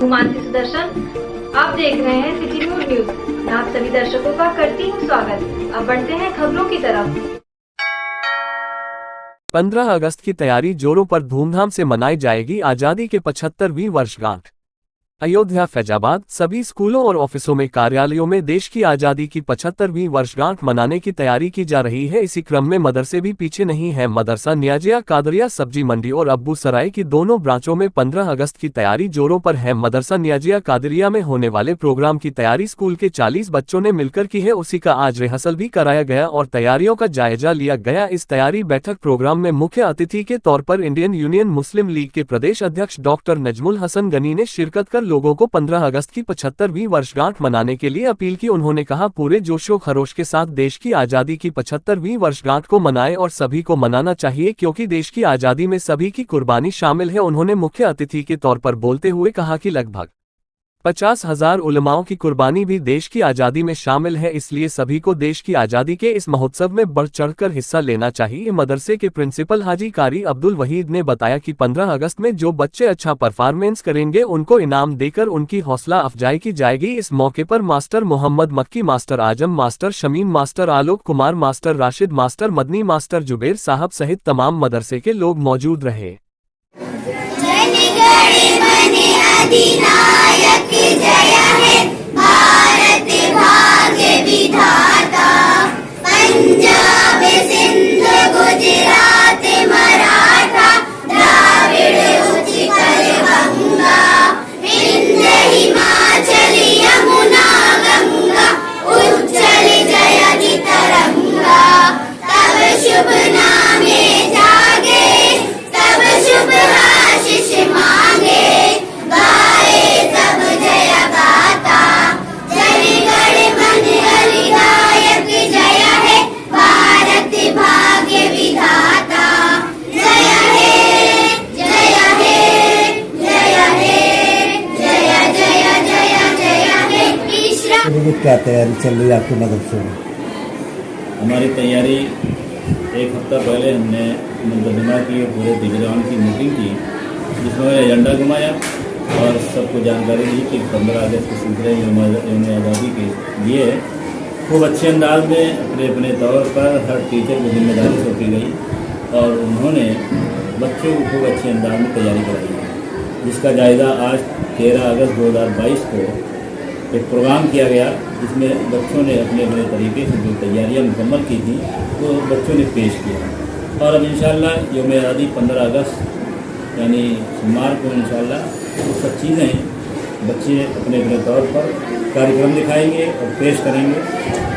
हूँ मानसी सुदर्शन। आप देख रहे हैं सिटी न्यूज। मैं आप सभी दर्शकों का करती हूँ स्वागत। अब बढ़ते हैं खबरों की तरफ। 15 अगस्त की तैयारी जोरों पर धूमधाम से मनाई जाएगी आजादी के 75वीं वर्षगांठ। अयोध्या फैजाबाद सभी स्कूलों और ऑफिसों में कार्यालयों में देश की आजादी की 75वीं वर्षगांठ मनाने की तैयारी की जा रही है। इसी क्रम में मदरसे भी पीछे नहीं है। मदरसा नियाजिया कादरिया सब्जी मंडी और अब्बू सराय की दोनों ब्रांचों में 15 अगस्त की तैयारी जोरों पर है। मदरसा नियाजिया कादरिया में होने वाले प्रोग्राम की तैयारी स्कूल के 40 बच्चों ने मिलकर की है। उसी का आज रिहर्सल भी कराया गया और तैयारियों का जायजा लिया गया। इस तैयारी बैठक प्रोग्राम में मुख्य अतिथि के तौर पर इंडियन यूनियन मुस्लिम लीग के प्रदेश अध्यक्ष डॉक्टर नजमुल हसन गनी ने शिरकत कर लोगों को 15 अगस्त की 75वीं वर्षगांठ मनाने के लिए अपील की। उन्होंने कहा, पूरे जोशो खरोश के साथ देश की आजादी की 75वीं वर्षगांठ को मनाएं और सभी को मनाना चाहिए क्योंकि देश की आजादी में सभी की कुर्बानी शामिल है। उन्होंने मुख्य अतिथि के तौर पर बोलते हुए कहा कि लगभग 50,000 उलमाओं की कुर्बानी भी देश की आज़ादी में शामिल है, इसलिए सभी को देश की आज़ादी के इस महोत्सव में बढ़ चढ़कर हिस्सा लेना चाहिए। मदरसे के प्रिंसिपल हाजी कारी अब्दुल वहीद ने बताया कि 15 अगस्त में जो बच्चे अच्छा परफॉर्मेंस करेंगे उनको इनाम देकर उनकी हौसला अफजाई की जाएगी। इस मौके पर master Mohammad Makki, master Azam, master Shamim, master Alok Kumar, master Rashid, master Madani, master Zuber sahab सहित तमाम मदरसे के लोग मौजूद रहे। अधिनायक जय है भारत भाग्य विधाता, पंजाब सिंध गुजरात मराठा द्राविड़ उत्कल गंगा, विंध्य हिमाचल यमुना गंगा, उज्जल जयति तरंगा। तब शुभ नामे जागे, तब शुभ आशीष मांगे, क्या तैयारी चल रही है आपके मदरसे में? हमारी तैयारी एक हफ्ता पहले हमने मुकदमा की पूरे दिग्गजान की मीटिंग की, जिसमें एजेंडा घुमाया और सबको जानकारी दी कि 15 अगस्त के सिलसिले में यौम आज़ादी के लिए खूब अच्छे अंदाज में अपने अपने तौर पर हर टीचर को जिम्मेदारी सौंपी गई और उन्होंने बच्चों को खूब अच्छे अंदाज में तैयारी कराई है, जिसका जायज़ा आज 13 अगस्त 2022 को एक प्रोग्राम किया गया, जिसमें बच्चों ने अपने अपने तरीके से जो तैयारियां मुकम्मल की थी वो बच्चों ने पेश किया। और अब इंशाअल्लाह यौम आज़ादी 15 अगस्त यानी सोमवार को इंशाअल्लाह वो सब चीज़ें बच्चे अपने अपने तौर पर कार्यक्रम दिखाएंगे और पेश करेंगे।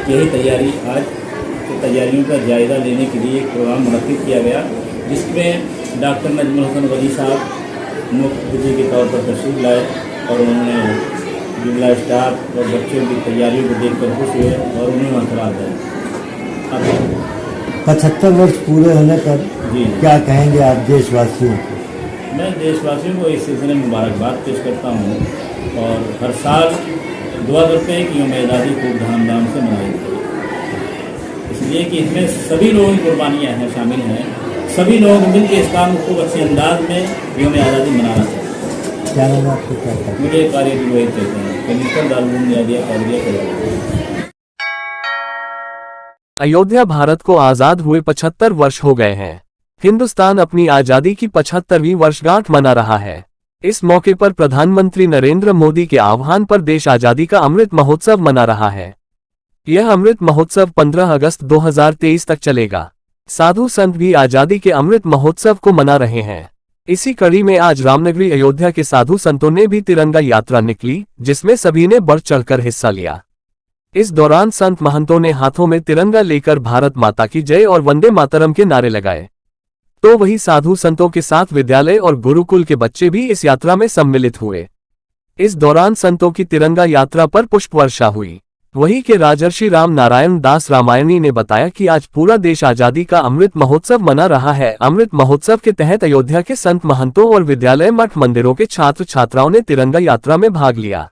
यही तैयारी आज की तैयारियों का जायज़ा लेने के लिए एक प्रोग्राम मुनक्किद किया गया, जिसमें डॉक्टर नजमुल हसन गनी साहब मुख्य अतिथि के तौर पर तशरीफ लाए और उन्होंने जुमला स्टाफ और बच्चों की तैयारियों को देखकर खुश हुए और उन्हें हौसला दिया। 75 वर्ष पूरे होने पर जी क्या कहेंगे आप देशवासियों को? मैं देशवासियों को इस सिलसिले में मुबारकबाद पेश करता हूँ और हर साल दुआ करते हैं कि यौम आज़ादी खूब धूमधाम से मनाई जाए, इसलिए कि इसमें सभी लोगों की कुर्बानियाँ हैं शामिल हैं। सभी लोग मिलकर इस काम को खूब अच्छे अंदाज में यौम आज़ादी मनाना चाहिए। क्या नाम आपको? क्या मुझे कार्य वही कहते हैं, कमिश्नर दारुल नियाजिया कादरिया। अयोध्या भारत को आजाद हुए 75 वर्ष हो गए हैं। हिंदुस्तान अपनी आजादी की 75वीं वर्षगांठ मना रहा है। इस मौके पर प्रधानमंत्री नरेंद्र मोदी के आह्वान पर देश आजादी का अमृत महोत्सव मना रहा है। यह अमृत महोत्सव 15 अगस्त 2023 तक चलेगा। साधु संत भी आजादी के अमृत महोत्सव को मना रहे हैं। इसी कड़ी में आज रामनगरी अयोध्या के साधु संतों ने भी तिरंगा यात्रा निकली, जिसमें सभी ने बढ़ चढ़कर हिस्सा लिया। इस दौरान संत महंतों ने हाथों में तिरंगा लेकर भारत माता की जय और वंदे मातरम के नारे लगाए। तो वही साधु संतों के साथ विद्यालय और गुरुकुल के बच्चे भी इस यात्रा में सम्मिलित हुए। इस दौरान संतों की तिरंगा यात्रा पर पुष्प वर्षा हुई। वहीं के राजर्षि राम नारायण दास रामायणी ने बताया कि आज पूरा देश आजादी का अमृत महोत्सव मना रहा है। अमृत महोत्सव के तहत अयोध्या के संत महंतों और विद्यालय मठ मंदिरों के छात्र छात्राओं ने तिरंगा यात्रा में भाग लिया।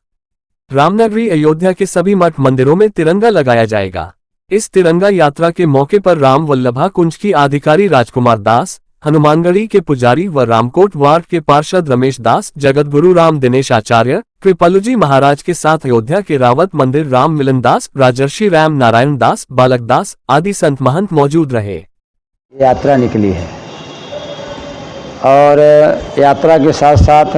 रामनगरी अयोध्या के सभी मठ मंदिरों में तिरंगा लगाया जाएगा। इस तिरंगा यात्रा के मौके पर राम वल्लभा कुंज की अधिकारी राजकुमार दास, हनुमानगढ़ी के पुजारी व रामकोट वार्ड के पार्षद रमेश दास, जगतगुरु राम दिनेश आचार्य, कृपालुजी महाराज के साथ अयोध्या के रावत मंदिर राम मिलन दास, राजर्षि राम नारायण दास, बालक दास आदि संत महंत मौजूद रहे। यात्रा निकली है और यात्रा के साथ साथ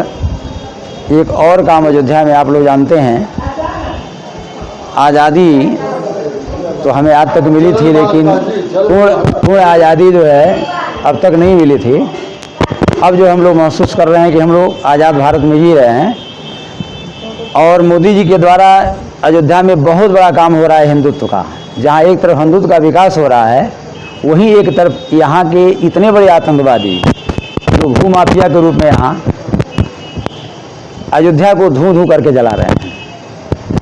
एक और काम अयोध्या में आप लोग जानते हैं, आज़ादी तो हमें आज तक मिली थी, लेकिन पूर्ण आज़ादी जो है अब तक नहीं मिली थी। अब जो हम लोग महसूस कर रहे हैं कि हम लोग आज़ाद भारत में जी रहे हैं और मोदी जी के द्वारा अयोध्या में बहुत बड़ा काम हो रहा है हिंदुत्व का। जहाँ एक तरफ हिंदुत्व का विकास हो रहा है, वहीं एक तरफ यहाँ के इतने बड़े आतंकवादी जो भूमाफिया के रूप में यहाँ अयोध्या को धू धू करके जला रहे हैं।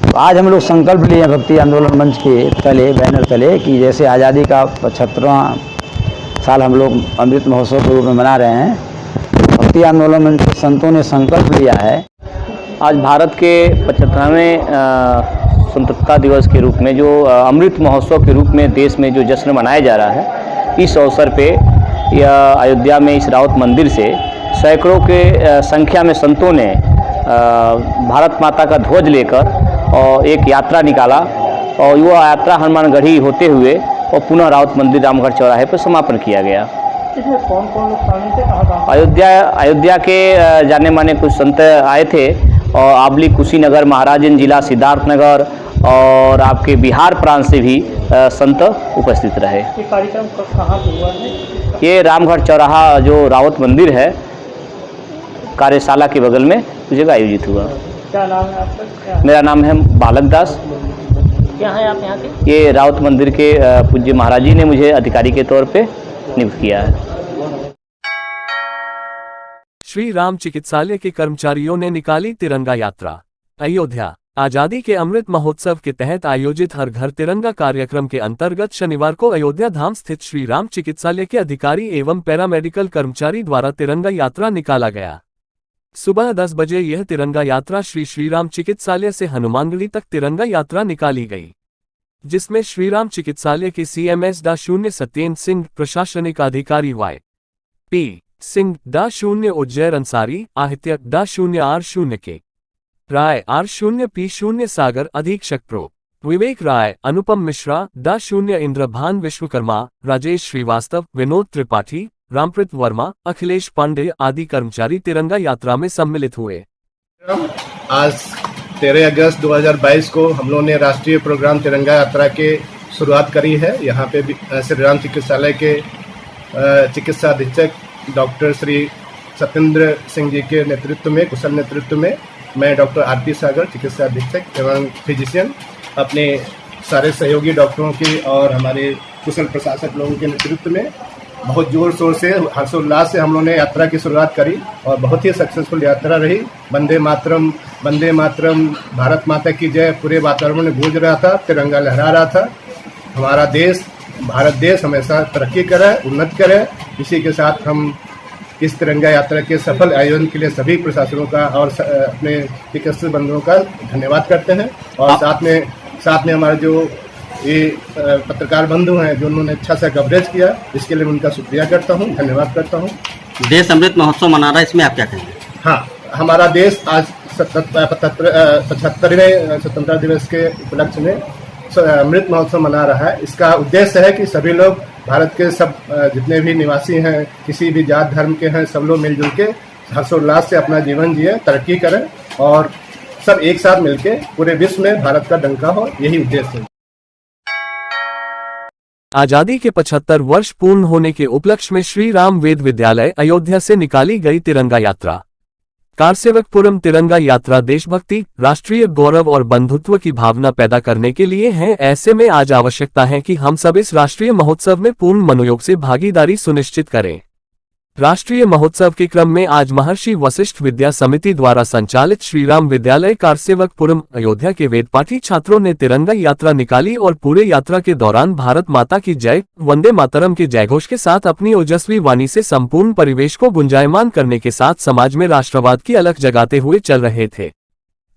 तो आज हम लोग संकल्प लिए भक्ति आंदोलन मंच के तले, बैनर तले, कि जैसे आज़ादी का 75वां साल हम लोग अमृत महोत्सव के रूप में मना रहे हैं, भक्ति आंदोलन मंच के संतों ने संकल्प लिया है। आज भारत के 75वें स्वतंत्रता दिवस के रूप में जो अमृत महोत्सव के रूप में देश में जो जश्न मनाया जा रहा है, इस अवसर पे यह अयोध्या में इस रावत मंदिर से सैकड़ों के संख्या में संतों ने भारत माता का ध्वज लेकर और एक यात्रा निकाला और वह यात्रा हनुमानगढ़ी होते हुए और पुनः रावत मंदिर रामगढ़ चौराहे पर समापन किया गया। इसमें कौन कौन लोग शामिल थे, कहाँ अयोध्या के जाने माने कुछ संत आए थे और आबली कुशीनगर, महाराजगंज जिला, सिद्धार्थनगर और आपके बिहार प्रांत से भी संत उपस्थित रहे। ये कार्यक्रम कहाँ पे हुआ है? ये रामगढ़ चौराहा जो रावत मंदिर है, कार्यशाला के बगल में उस जगह आयोजित हुआ। क्या नाम है आपका? मेरा नाम है बालक दास। क्या है आप यहाँ के? ये रावत मंदिर के पूज्य महाराज जी ने मुझे अधिकारी के तौर पे नियुक्त किया है। श्री राम चिकित्सालय के कर्मचारियों ने निकाली तिरंगा यात्रा। अयोध्या आजादी के अमृत महोत्सव के तहत आयोजित हर घर तिरंगा कार्यक्रम के अंतर्गत शनिवार को अयोध्या धाम स्थित श्री राम चिकित्सालय के अधिकारी एवं पैरामेडिकल कर्मचारी द्वारा तिरंगा यात्रा निकाला गया। सुबह 10 बजे यह तिरंगा यात्रा श्री राम चिकित्सालय से हनुमानगढ़ी तक तिरंगा यात्रा निकाली गई, जिसमें श्री राम चिकित्सालय के CMS-0 सत्येंद्र सिंह, प्रशासनिक अधिकारी Y.P. सिंह -0 उज्जैर अंसारी, आहित्य -0 R0 के राय R0 P0 सागर, अधीक्षक प्रो विवेक राय, अनुपम मिश्रा -0 इंद्रभान विश्वकर्मा, राजेश श्रीवास्तव, विनोद त्रिपाठी, रामप्रीत वर्मा, अखिलेश पांडे आदि कर्मचारी तिरंगा यात्रा में सम्मिलित हुए। आज 13 अगस्त 2022 को हम लोगों ने राष्ट्रीय प्रोग्राम तिरंगा यात्रा के शुरुआत करी है। यहाँ पे श्री राम चिकित्सालय के चिकित्सा अधीक्षक डॉक्टर श्री सत्येंद्र सिंह जी के नेतृत्व में, कुशल नेतृत्व में, मैं डॉक्टर R.P. सागर, चिकित्सा अधीक्षक एवं फिजिशियन, अपने सारे सहयोगी डॉक्टरों के और हमारे कुशल प्रशासक लोगों के नेतृत्व में बहुत जोर शोर से, हर्षोल्लास से हम लोगों ने यात्रा की शुरुआत करी और बहुत ही सक्सेसफुल यात्रा रही। वंदे मातरम, भारत माता की जय पूरे वातावरण में गूंज रहा था, तिरंगा लहरा रहा था। हमारा देश, भारत देश हमेशा तरक्की करे, उन्नत करे। इसी के साथ हम इस तिरंगा यात्रा के सफल आयोजन के लिए सभी प्रशासनों का और अपने चिकित्सक बंधुओं का धन्यवाद करते हैं। और साथ में हमारे जो ये पत्रकार बंधु हैं जो उन्होंने अच्छा सा कवरेज किया, इसके लिए उनका शुक्रिया करता हूँ, धन्यवाद करता हूँ। देश अमृत महोत्सव मना रहा है, इसमें आप क्या कहेंगे? हाँ, हमारा देश आज 75वें स्वतंत्रता दिवस के उपलक्ष्य में अमृत महोत्सव मना रहा है। इसका उद्देश्य है कि सभी लोग, भारत के सब जितने भी निवासी हैं, किसी भी जात धर्म के हैं, सब लोग मिलजुल के हर्षोल्लास से अपना जीवन जिए, तरक्की करें और सब एक साथ मिलके पूरे विश्व में भारत का डंका हो, यही उद्देश्य है। आजादी के 75 वर्ष पूर्ण होने के उपलक्ष्य में श्री राम वेद विद्यालय अयोध्या से निकाली गई तिरंगा यात्रा। कारसेवकपुरम तिरंगा यात्रा देशभक्ति, राष्ट्रीय गौरव और बंधुत्व की भावना पैदा करने के लिए है। ऐसे में आज आवश्यकता है कि हम सब इस राष्ट्रीय महोत्सव में पूर्ण मनोयोग से भागीदारी सुनिश्चित करें। राष्ट्रीय महोत्सव के क्रम में आज महर्षि वशिष्ठ विद्या समिति द्वारा संचालित श्री राम विद्यालय कारसेवकपुरम अयोध्या के वेदपाठी छात्रों ने तिरंगा यात्रा निकाली और पूरे यात्रा के दौरान भारत माता की जय, वंदे मातरम के जयघोष के साथ अपनी ओजस्वी वाणी से संपूर्ण परिवेश को गुंजायमान करने के साथ समाज में राष्ट्रवाद की अलख जगाते हुए चल रहे थे।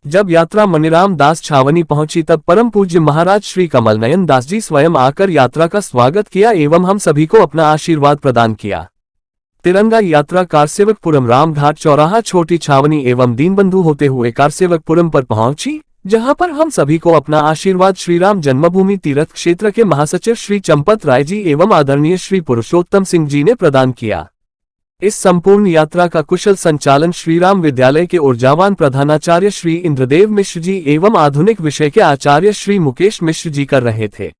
जब यात्रा मनीराम दास छावनी पहुंची तब परम पूज्य महाराज श्री कमल नयन दास जी स्वयं आकर यात्रा का स्वागत किया एवं हम सभी को अपना आशीर्वाद प्रदान किया। तिरंगा यात्रा कारसेवकपुरम रामघाट चौराहा छोटी छावनी एवं दीनबंधु होते हुए कारसेवकपुरम पर पहुंची, जहां पर हम सभी को अपना आशीर्वाद श्री राम जन्मभूमि तीर्थ क्षेत्र के महासचिव श्री चंपत राय जी एवं आदरणीय श्री पुरुषोत्तम सिंह जी ने प्रदान किया। इस संपूर्ण यात्रा का कुशल संचालन श्री राम विद्यालय के ऊर्जावान प्रधानाचार्य श्री इंद्रदेव मिश्र जी एवं आधुनिक विषय के आचार्य श्री मुकेश मिश्र जी कर रहे थे।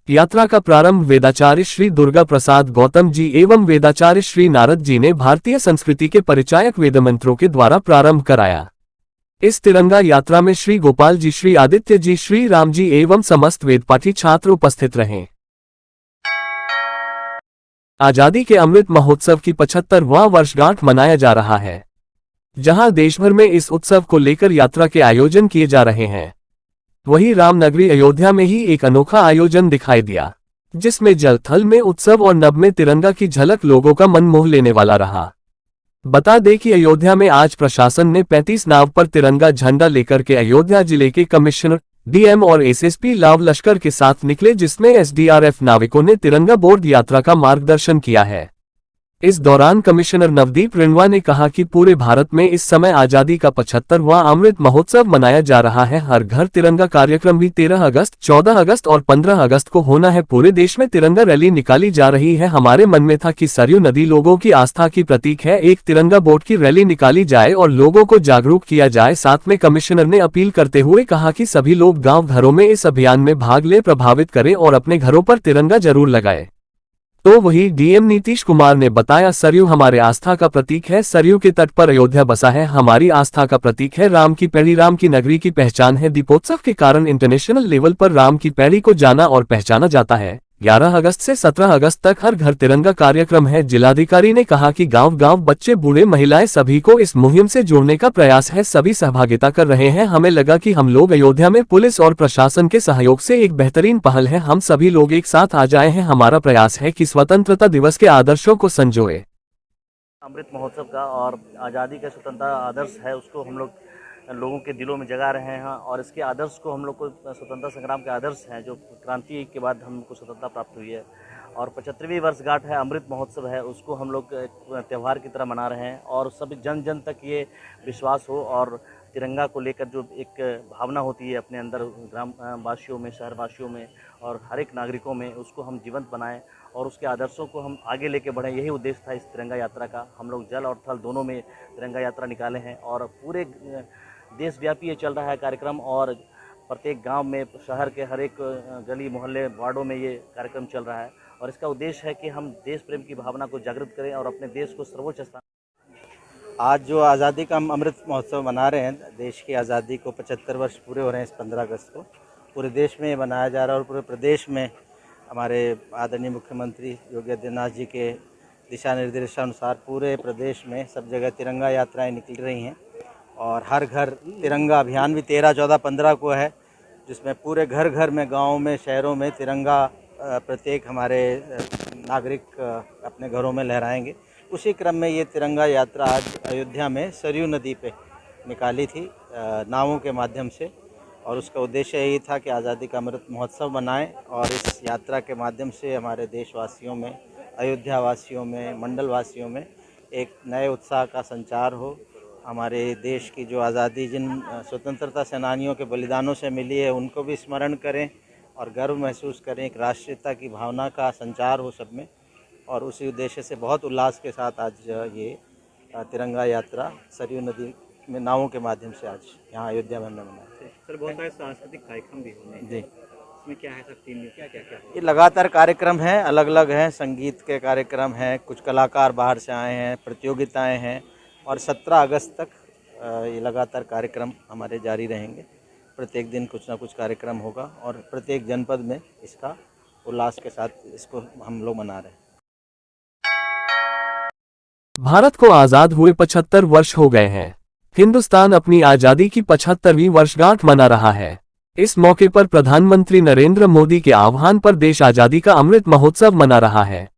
यात्रा का प्रारंभ वेदाचार्य श्री दुर्गा प्रसाद गौतम जी एवं वेदाचार्य श्री नारद जी ने भारतीय संस्कृति के परिचायक वेदमंत्रों के द्वारा प्रारंभ कराया। इस तिरंगा यात्रा में श्री गोपाल जी, श्री आदित्य जी, श्री राम जी एवं समस्त वेदपाठी छात्र उपस्थित रहे। आजादी के अमृत महोत्सव की 75वां वर्षगांठ मनाया जा रहा है, जहां देश भर में इस उत्सव को लेकर यात्रा के आयोजन किए जा रहे हैं। वहीं रामनगरी अयोध्या में ही एक अनोखा आयोजन दिखाई दिया, जिसमें जल थल में उत्सव और नभ में तिरंगा की झलक लोगों का मन मोह लेने वाला रहा। बता दें कि अयोध्या में आज प्रशासन ने 35 नाव पर तिरंगा झंडा लेकर के अयोध्या जिले के कमिश्नर, डीएम और एसएसपी लाव लश्कर के साथ निकले, जिसमें एसडीआरएफ नाविकों ने तिरंगा बोर्ड यात्रा का मार्गदर्शन किया है। इस दौरान कमिश्नर नवदीप रिणवा ने कहा कि पूरे भारत में इस समय आजादी का 75वां अमृत महोत्सव मनाया जा रहा है। हर घर तिरंगा कार्यक्रम भी 13 अगस्त, 14 अगस्त और 15 अगस्त को होना है। पूरे देश में तिरंगा रैली निकाली जा रही है। हमारे मन में था कि सरयू नदी लोगों की आस्था की प्रतीक है, एक तिरंगा बोट की रैली निकाली जाए और लोगों को जागरूक किया जाए। साथ में कमिश्नर ने अपील करते हुए कहा कि सभी लोग गाँव घरों में इस अभियान में भाग ले, प्रभावित करें और अपने घरों पर तिरंगा जरूर लगाए। तो वही डीएम नीतीश कुमार ने बताया, सरयू हमारे आस्था का प्रतीक है। सरयू के तट पर अयोध्या बसा है, हमारी आस्था का प्रतीक है। राम की पैड़ी, राम की नगरी की पहचान है। दीपोत्सव के कारण इंटरनेशनल लेवल पर राम की पैड़ी को जाना और पहचाना जाता है। 11 अगस्त से 17 अगस्त तक हर घर तिरंगा कार्यक्रम है। जिलाधिकारी ने कहा कि गांव-गांव बच्चे, बूढ़े, महिलाएं सभी को इस मुहिम से जोड़ने का प्रयास है। सभी सहभागिता कर रहे हैं। हमें लगा कि हम लोग अयोध्या में पुलिस और प्रशासन के सहयोग से एक बेहतरीन पहल है। हम सभी लोग एक साथ आ जाए हैं। हमारा प्रयास है कि स्वतंत्रता दिवस के आदर्शों को संजोए। अमृत महोत्सव का और आज़ादी का स्वतंत्रता आदर्श है, उसको हम लोग लोगों के दिलों में जगा रहे हैं। और इसके आदर्श को हम लोग को स्वतंत्रता संग्राम के आदर्श हैं, जो क्रांति के बाद हमको स्वतंत्रता प्राप्त हुई है। और 75वीं वर्षगांठ है, अमृत महोत्सव है, उसको हम लोग त्यौहार की तरह मना रहे हैं। और सभी जन जन तक ये विश्वास हो और तिरंगा को लेकर जो एक भावना होती है अपने अंदर ग्राम वासियों में, शहर वासियों में और हर एक नागरिकों में, उसको हम जीवंत बनाएं और उसके आदर्शों को हम आगे लेके बढ़ें। यही उद्देश्य था इस तिरंगा यात्रा का। हम लोग जल और थल दोनों में तिरंगा यात्रा निकाले हैं और पूरे देशव्यापी ये चल रहा है कार्यक्रम। और प्रत्येक गांव में, शहर के हर एक गली मोहल्ले, वार्डों में ये कार्यक्रम चल रहा है। और इसका उद्देश्य है कि हम देश प्रेम की भावना को जागृत करें और अपने देश को सर्वोच्च स्थान। आज जो आज़ादी का हम अमृत महोत्सव मना रहे हैं, देश की आज़ादी को 75 वर्ष पूरे हो रहे हैं इस 15 अगस्त को। पूरे देश में मनाया जा रहा है और पूरे प्रदेश में हमारे आदरणीय मुख्यमंत्री योगी आदित्यनाथ जी के दिशा निर्देशानुसार पूरे प्रदेश में सब जगह तिरंगा यात्राएं निकल रही हैं। और हर घर तिरंगा अभियान भी 13, 14, 15 को है, जिसमें पूरे घर घर में, गाँव में, शहरों में तिरंगा प्रत्येक हमारे नागरिक अपने घरों में लहराएंगे। उसी क्रम में ये तिरंगा यात्रा आज अयोध्या में सरयू नदी पे निकाली थी नावों के माध्यम से। और उसका उद्देश्य यही था कि आज़ादी का अमृत महोत्सव मनाएं और इस यात्रा के माध्यम से हमारे देशवासियों में, अयोध्या वासियों में, मंडल वासियों में एक नए उत्साह का संचार हो। हमारे देश की जो आज़ादी जिन स्वतंत्रता सेनानियों के बलिदानों से मिली है, उनको भी स्मरण करें और गर्व महसूस करें। एक राष्ट्रीयता की भावना का संचार हो सब में। और उसी उद्देश्य से बहुत उल्लास के साथ आज ये तिरंगा यात्रा सरयू नदी में नावों के माध्यम से आज यहाँ अयोध्या में हमने मनाया। सर, बहुत सारे सांस्कृतिक कार्यक्रम भी होंगे जी, इसमें क्या है सर? टीम में क्या क्या ये लगातार कार्यक्रम हैं, अलग अलग हैं। संगीत के कार्यक्रम हैं, कुछ कलाकार बाहर से आए हैं, प्रतियोगिताएं हैं। और 17 अगस्त तक ये लगातार कार्यक्रम हमारे जारी रहेंगे। प्रत्येक दिन कुछ ना कुछ कार्यक्रम होगा और प्रत्येक जनपद में इसका उल्लास के साथ इसको हम लोग मना रहे हैं। भारत को आजाद हुए 75 वर्ष हो गए हैं। हिंदुस्तान अपनी आजादी की 75वीं वर्षगांठ मना रहा है। इस मौके पर प्रधानमंत्री नरेंद्र मोदी के आह्वान पर देश आजादी का अमृत महोत्सव मना रहा है।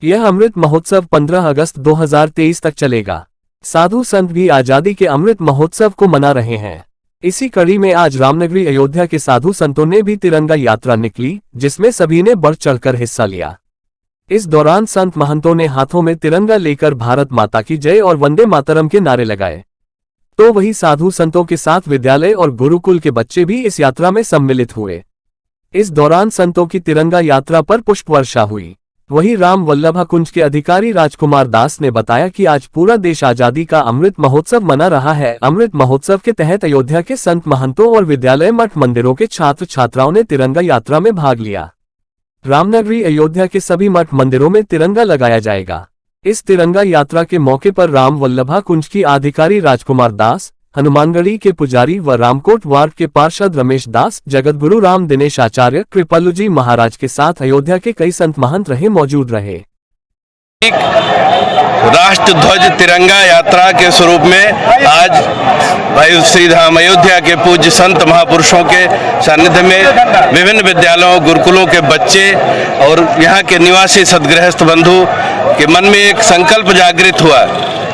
यह अमृत महोत्सव 15 अगस्त 2023 तक चलेगा। साधु संत भी आजादी के अमृत महोत्सव को मना रहे हैं। इसी कड़ी में आज रामनगरी अयोध्या के साधु संतों ने भी तिरंगा यात्रा निकली, जिसमें सभी ने बढ़ चढ़कर हिस्सा लिया। इस दौरान संत महंतों ने हाथों में तिरंगा लेकर भारत माता की जय और वंदे मातरम के नारे लगाए। तो वही साधु संतों के साथ विद्यालय और गुरुकुल के बच्चे भी इस यात्रा में सम्मिलित हुए। इस दौरान संतों की तिरंगा यात्रा पर पुष्प वर्षा हुई। वहीं राम वल्लभा कुंज के अधिकारी राजकुमार दास ने बताया कि आज पूरा देश आजादी का अमृत महोत्सव मना रहा है। अमृत महोत्सव के तहत अयोध्या के संत महंतों और विद्यालय मठ मंदिरों के छात्र छात्राओं ने तिरंगा यात्रा में भाग लिया। रामनगरी अयोध्या के सभी मठ मंदिरों में तिरंगा लगाया जाएगा। इस तिरंगा यात्रा के मौके पर राम वल्लभा कुंज की अधिकारी राजकुमार दास, हनुमानगढ़ी के पुजारी व रामकोट वार्ड के पार्षद रमेश दास, जगतगुरु राम दिनेश आचार्य, कृपालु जी महाराज के साथ अयोध्या के कई संत महंत मौजूद रहे। राष्ट्र ध्वज तिरंगा यात्रा के स्वरूप में आज भाई श्री धाम अयोध्या के पूज्य संत महापुरुषों के सानिध्य में विभिन्न विद्यालयों गुरुकुलों के बच्चे और यहाँ के निवासी सदगृहस्थ बंधु के मन में एक संकल्प जागृत हुआ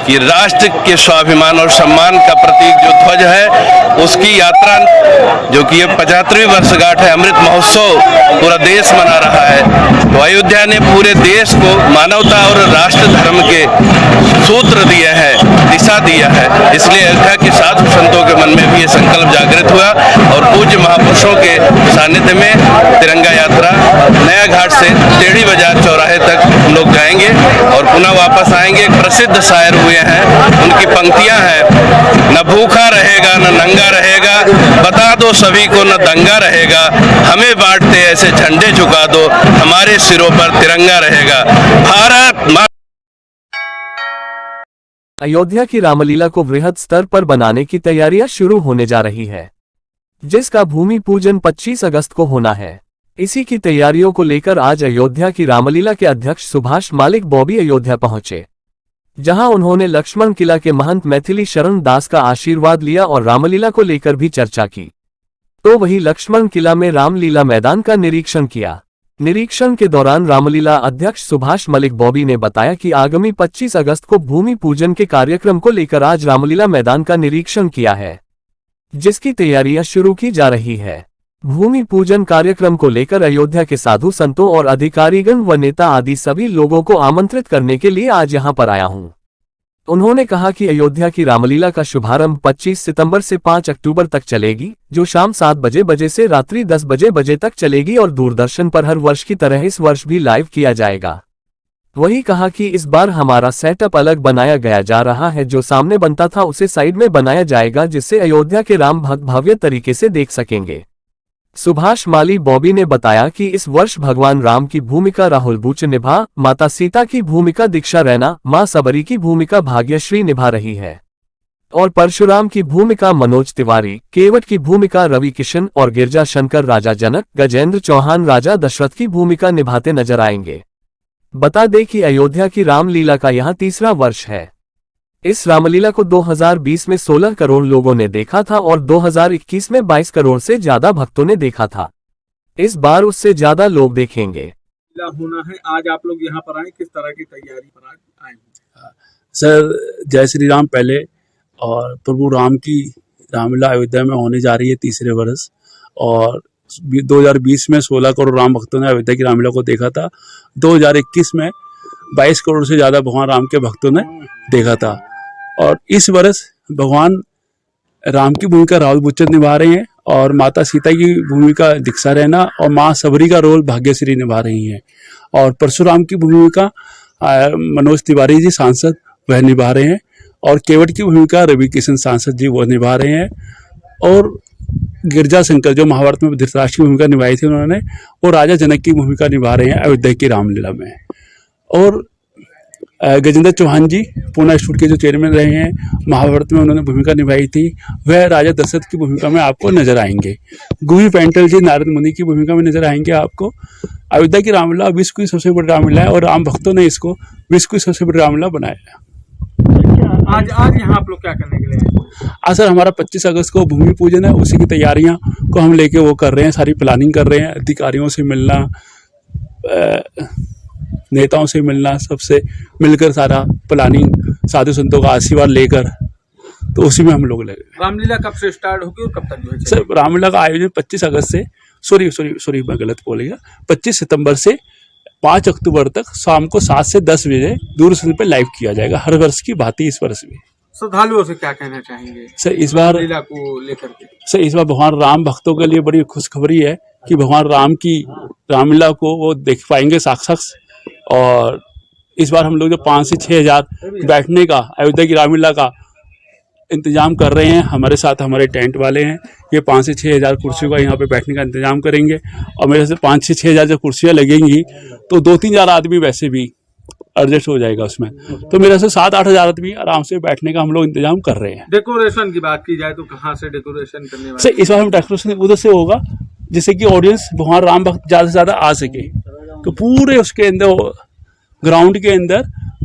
कि राष्ट्र के स्वाभिमान और सम्मान का प्रतीक जो ध्वज है उसकी यात्रा जो कि ये 75वीं वर्षगांठ है, अमृत महोत्सव पूरा देश मना रहा है। तो अयोध्या ने पूरे देश को मानवता और राष्ट्र धर्म के सूत्र दिए हैं, दिशा दिया है। इसलिए अयोध्या के साधु संतों के मन में भी ये संकल्प जागृत हुआ और पूज्य महापुरुषों के सानिध्य में तिरंगा यात्रा नया घाट से टेढ़ी बाजार चौराहे तक हम लोग जाएंगे और पुनः वापस आएंगे। एक प्रसिद्ध शायर हुए हैं, उनकी पंक्तियां हैं, न भूखा रहेगा न नंगा रहेगा, बता दो सभी को न दंगा रहेगा, हमें बांटते ऐसे झंडे झुका दो, हमारे सिरों पर तिरंगा रहेगा। भारत माँ। अयोध्या की रामलीला को वृहद स्तर पर बनाने की तैयारियां शुरू होने जा रही है, जिसका भूमि पूजन 25 अगस्त को होना है। इसी की तैयारियों को लेकर आज अयोध्या की रामलीला के अध्यक्ष सुभाष मालिक बॉबी अयोध्या पहुंचे, जहां उन्होंने लक्ष्मण किला के महंत मैथिली शरण दास का आशीर्वाद लिया और रामलीला को लेकर भी चर्चा की। तो वही लक्ष्मण किला में रामलीला मैदान का निरीक्षण किया। निरीक्षण के दौरान रामलीला अध्यक्ष सुभाष मलिक बॉबी ने बताया कि आगामी 25 अगस्त को भूमि पूजन के कार्यक्रम को लेकर आज रामलीला मैदान का निरीक्षण किया है, जिसकी तैयारियां शुरू की जा रही है। भूमि पूजन कार्यक्रम को लेकर अयोध्या के साधु संतों और अधिकारीगण व नेता आदि सभी लोगों को आमंत्रित करने के लिए आज यहां पर आया हूं। उन्होंने कहा कि अयोध्या की रामलीला का शुभारंभ 25 सितंबर से 5 अक्टूबर तक चलेगी, जो शाम 7 बजे से रात्रि 10 बजे तक चलेगी और दूरदर्शन पर हर वर्ष की तरह इस वर्ष भी लाइव किया जाएगा। वही कहा कि इस बार हमारा सेटअप अलग बनाया गया जा रहा है, जो सामने बनता था उसे साइड में बनाया जाएगा, जिससे अयोध्या के राम भक्त भव्य तरीके से देख सकेंगे। सुभाष माली बॉबी ने बताया कि इस वर्ष भगवान राम की भूमिका राहुल बूच निभा, माता सीता की भूमिका दीक्षा रैना, मां सबरी की भूमिका भाग्यश्री निभा रही है और परशुराम की भूमिका मनोज तिवारी, केवट की भूमिका रवि किशन और गिरजा शंकर राजा जनक, गजेंद्र चौहान राजा दशरथ की भूमिका निभाते नजर आएंगे। बता दें कि अयोध्या की रामलीला का यह तीसरा वर्ष है। इस रामलीला को 2020 में 16 करोड़ लोगों ने देखा था और 2021 में 22 करोड़ से ज्यादा भक्तों ने देखा था। इस बार उससे ज्यादा लोग देखेंगे। होना है, आज आप लोग यहाँ पर आए, किस तरह की तैयारी पर आज आए? सर, जय श्री राम। पहले और प्रभु राम की रामलीला अयोध्या में होने जा रही है तीसरे वर्ष, और 2020 में 16 करोड़ राम भक्तों ने अयोध्या की रामलीला को देखा था। 2021 में 22 करोड़ से ज्यादा भगवान राम के भक्तों ने देखा था, और इस वर्ष भगवान राम की भूमिका राहुल बुच्चन निभा रहे हैं और माता सीता की भूमिका दीक्षा रैना और मां सबरी का रोल भाग्यश्री निभा रही हैं, और परशुराम की भूमिका मनोज तिवारी जी सांसद वह निभा रहे हैं, और केवट की भूमिका रवि किशन सांसद जी वो निभा रहे हैं, और गिरजा शंकर जो महाभारत में धृतराष्ट्र की भूमिका निभाई थी उन्होंने, और राजा जनक की भूमिका निभा रहे हैं अयोध्या की रामलीला में। और गजेंद्र चौहान जी पूना इंस्टीट्यूट के जो चेयरमैन रहे हैं, महाभारत में उन्होंने भूमिका निभाई थी, वह राजा दशरथ की भूमिका में आपको नजर आएंगे। गुही पेंटल जी नारद मुनि की भूमिका में नजर आएंगे आपको। अयोध्या की रामलीला विश्व की सबसे बड़ी रामलीला है और राम भक्तों ने इसको विश्व की सबसे बड़ी रामलीला बनाया है। आज यहाँ आप लोग क्या करने के लिए? आज सर हमारा 25 अगस्त को भूमि पूजन है, उसी की तैयारियां को हम लेके वो कर रहे हैं, सारी प्लानिंग कर रहे हैं। अधिकारियों से मिलना, नेताओं से मिलना, सबसे मिलकर सारा प्लानिंग, साधु संतों का आशीर्वाद लेकर, तो उसी में हम लोग लगे। रामलीला कब से स्टार्ट होगी और कब तक जो है? सर रामलीला का आयोजन 25 अगस्त से, सॉरी मैं गलत बोल गया, 25 सितंबर से 5 अक्टूबर तक शाम को 7 से 10 बजे दूरदर्शन पे लाइव किया जाएगा, हर वर्ष की भांति इस वर्ष भी। श्रद्धालुओं से क्या कहना चाहेंगे सर इस बार लीला को लेकर के? सर इस बार भगवान राम भक्तों के लिए बड़ी खुशखबरी है कि भगवान राम की रामलीला को वो देख पाएंगे साक्षात। और इस बार हम लोग जो 5 से 6 हजार बैठने का अयोध्या की रामलीला का इंतजाम कर रहे हैं, हमारे साथ हमारे टेंट वाले हैं, ये 5 से 6 हजार कुर्सियों का यहाँ पे बैठने का इंतजाम करेंगे। और मेरे से 5 से 6 हजार जब कुर्सियाँ लगेंगी तो 2-3 हजार आदमी वैसे भी एडजस्ट हो जाएगा उसमें, तो मेरे से 7-8 हजार आदमी आराम से बैठने का हम लोग इंतजाम कर रहे हैं। डेकोरेशन की बात की जाए तो कहाँ से डेकोरेशन करने वाले? सर इस बार हम डेकोरेशन उधर से होगा जिससे कि ऑडियंस भगवान राम भक्त ज्यादा से ज्यादा आ सके, तो पूरे उसके अंदर ग्राउंड के अंदर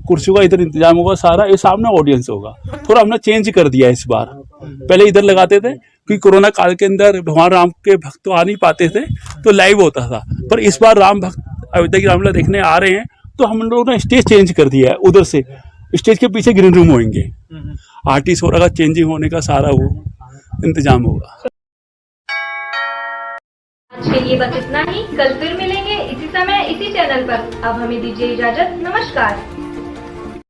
कुर्सियों का इधर इंतजाम होगा सारा, ये सामने ऑडियंस होगा। थोड़ा हमने चेंज कर दिया इस बार, पहले इधर लगाते थे क्योंकि कोरोना काल के अंदर भगवान राम के भक्त तो आ नहीं पाते थे तो लाइव होता था, पर इस बार राम भक्त अयोध्या की रामलीला देखने आ रहे हैं तो हम लोगों ने स्टेज चेंज कर दिया है, उधर से स्टेज के पीछे ग्रीन रूम होंगे, आर्टिस्ट वगैरह का चेंजिंग होने का सारा वो इंतजाम होगा। आज के लिए बस इतना ही, कल फिर मिलेंगे इसी समय इसी चैनल पर। अब हमें दीजिए इजाजत, नमस्कार।